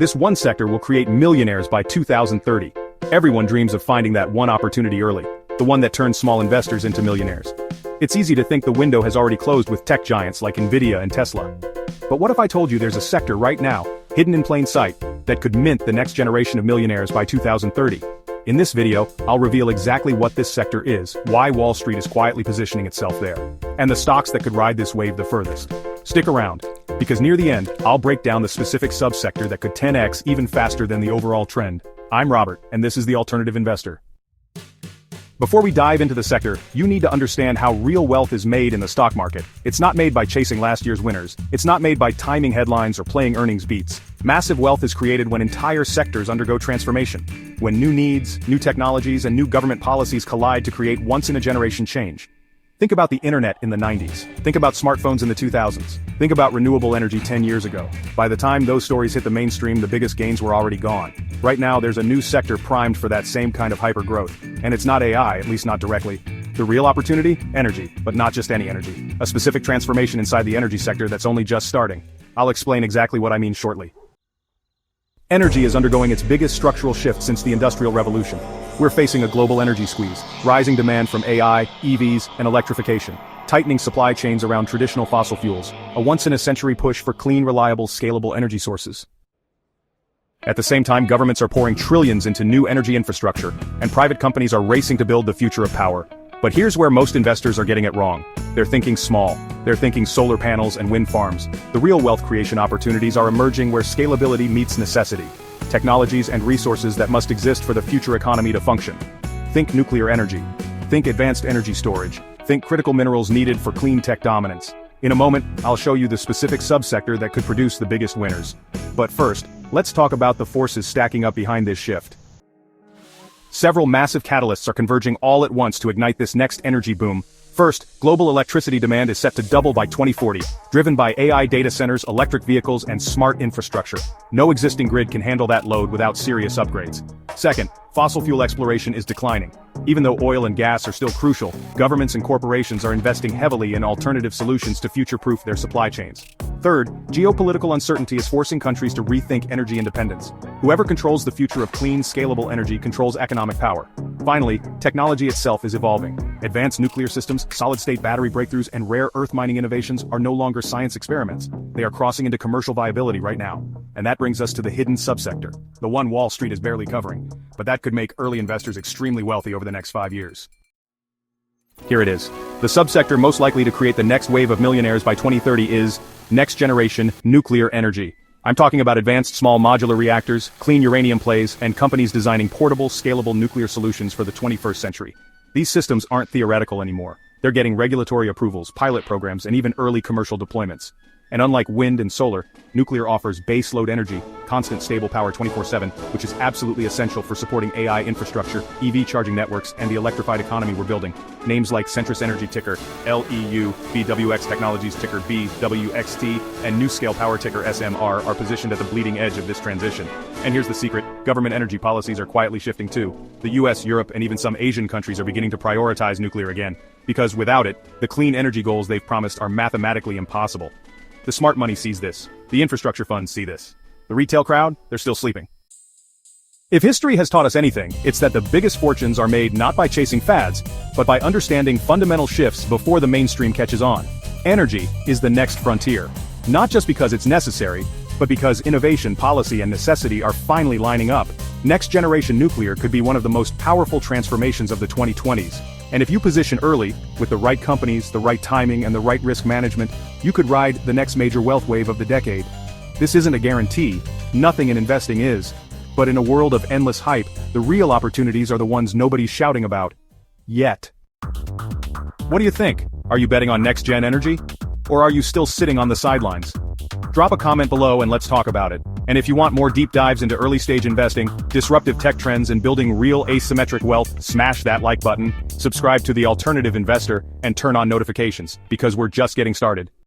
This one sector will create millionaires by 2030. Everyone dreams of finding that one opportunity early, the one that turns small investors into millionaires. It's easy to think the window has already closed with tech giants like Nvidia and Tesla. But what if I told you there's a sector right now, hidden in plain sight, that could mint the next generation of millionaires by 2030? In this video, I'll reveal exactly what this sector is, why Wall Street is quietly positioning itself there, and the stocks that could ride this wave the furthest. Stick around, because near the end, I'll break down the specific subsector that could 10x even faster than the overall trend. I'm Robert, and this is The Alternative Investor. Before we dive into the sector, you need to understand how real wealth is made in the stock market. It's not made by chasing last year's winners. It's not made by timing headlines or playing earnings beats. Massive wealth is created when entire sectors undergo transformation. When new needs, new technologies, and new government policies collide to create once-in-a-generation change. Think about the internet in the 90s. Think about smartphones in the 2000s. Think about renewable energy 10 years ago. By the time those stories hit the mainstream, the biggest gains were already gone. Right now, there's a new sector primed for that same kind of hyper-growth. And it's not AI, at least not directly. The real opportunity? Energy. But not just any energy. A specific transformation inside the energy sector that's only just starting. I'll explain exactly what I mean shortly. Energy is undergoing its biggest structural shift since the Industrial Revolution. We're facing a global energy squeeze, rising demand from AI, EVs, and electrification, tightening supply chains around traditional fossil fuels, a once-in-a-century push for clean, reliable, scalable energy sources. At the same time, governments are pouring trillions into new energy infrastructure, and private companies are racing to build the future of power. But here's where most investors are getting it wrong. They're thinking small. They're thinking solar panels and wind farms. The real wealth creation opportunities are emerging where scalability meets necessity. Technologies and resources that must exist for the future economy to function. Think nuclear energy. Think advanced energy storage. Think critical minerals needed for clean tech dominance. In a moment, I'll show you the specific subsector that could produce the biggest winners. But first, let's talk about the forces stacking up behind this shift. Several massive catalysts are converging all at once to ignite this next energy boom. First, global electricity demand is set to double by 2040, driven by AI data centers, electric vehicles, and smart infrastructure. No existing grid can handle that load without serious upgrades. Second, fossil fuel exploration is declining. Even though oil and gas are still crucial, governments and corporations are investing heavily in alternative solutions to future-proof their supply chains. Third, geopolitical uncertainty is forcing countries to rethink energy independence. Whoever controls the future of clean, scalable energy controls economic power. Finally, technology itself is evolving. Advanced nuclear systems, solid-state battery breakthroughs, and rare earth mining innovations are no longer science experiments. They are crossing into commercial viability right now. And that brings us to the hidden subsector, the one Wall Street is barely covering. But that could make early investors extremely wealthy over the next 5 years. Here it is. The subsector most likely to create the next wave of millionaires by 2030 is next-generation nuclear energy. I'm talking about advanced small modular reactors, clean uranium plays, and companies designing portable, scalable nuclear solutions for the 21st century. These systems aren't theoretical anymore. They're getting regulatory approvals, pilot programs, and even early commercial deployments. And unlike wind and solar, nuclear offers base-load energy, constant stable power 24/7, which is absolutely essential for supporting AI infrastructure, EV charging networks, and the electrified economy we're building. Names like Centrus Energy ticker LEU, BWX Technologies ticker BWXT, and NuScale Power ticker SMR are positioned at the bleeding edge of this transition. And here's the secret, government energy policies are quietly shifting too. The US, Europe, and even some Asian countries are beginning to prioritize nuclear again. Because without it, the clean energy goals they've promised are mathematically impossible. The smart money sees this. The infrastructure funds see this. The retail crowd, they're still sleeping. If history has taught us anything, it's that the biggest fortunes are made not by chasing fads, but by understanding fundamental shifts before the mainstream catches on. Energy is the next frontier. Not just because it's necessary, but because innovation, policy, and necessity are finally lining up. Next-generation nuclear could be one of the most powerful transformations of the 2020s. And if you position early, with the right companies, the right timing, and the right risk management, you could ride the next major wealth wave of the decade. This isn't a guarantee. Nothing in investing is. But in a world of endless hype, the real opportunities are the ones nobody's shouting about. Yet. What do you think? Are you betting on next-gen energy? Or are you still sitting on the sidelines? Drop a comment below and let's talk about it. And if you want more deep dives into early-stage investing, disruptive tech trends, and building real asymmetric wealth, smash that like button, subscribe to The Alternative Investor, and turn on notifications, because we're just getting started.